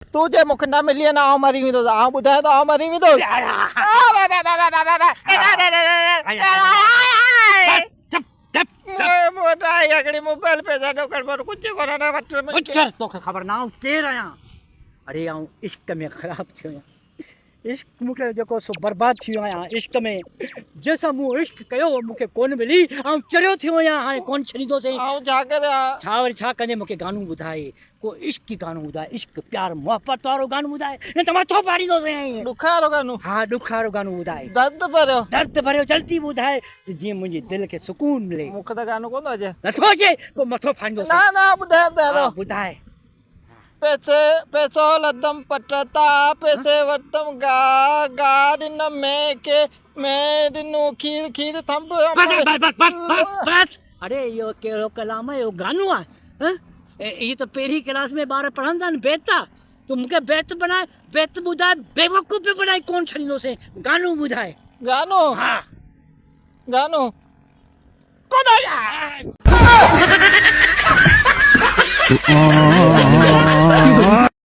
तू जे मूंखे न मिली न आउं मरी वेंदो आउं ॿुधायां थो आउं मरी वेंदो हिकिड़ी मोबाइल पे कुझु कोन कुछ कर तोखे ख़बर ना आऊं केरु आहियां। अरे आऊं इश्क में ख़राब थी वियो आहियां। इश्क मूंखे जेको सो बर्बाद थी वियो आहियां इश्क में। जंहिंसां मूं इश्क कयो मूंखे कोन मिली ऐं चरियो थी वियो आहियां। हाणे कोन छॾींदोसीं। आउं छा करियां छा वरी छा कंदे मूंखे गानो ॿुधाए को इश्क गानो ॿुधाए इश्क प्यार मोहब्बत वारो गानो ॿुधाए न त मथो फाड़ींदोसीं। ॾुखारो गानो हा ॾुखारो गानो ॿुधाए दर्द भरियो दर्द भरियो जल्दी ॿुधाए त जीअं मुंहिंजे दिलि खे सुकून मिले। मूंखे त गानो कोन थो अचे नथो अचे पोइ मथो फाड़ींदोसीं। न ॿुधाए हा, ॿुधाए पैसो लदम पटता पैसे वरतम गा ॾिन में के मैं ॾिनो खीर खीर थंब बस बस बस बस बस बस। अरे इहो कहिड़ो कलाम आहे इहो गानो आहे हं? इहो त पहिरीं क्लास में ॿार पढ़ंदा आहिनि बेत आहे। तूं मूंखे बेत बनाए बेत ॿुधाए बेवकूफ़ पे बनाए कोन छॾींदोसीं। गानो ॿुधाए गानो हा गानो कोन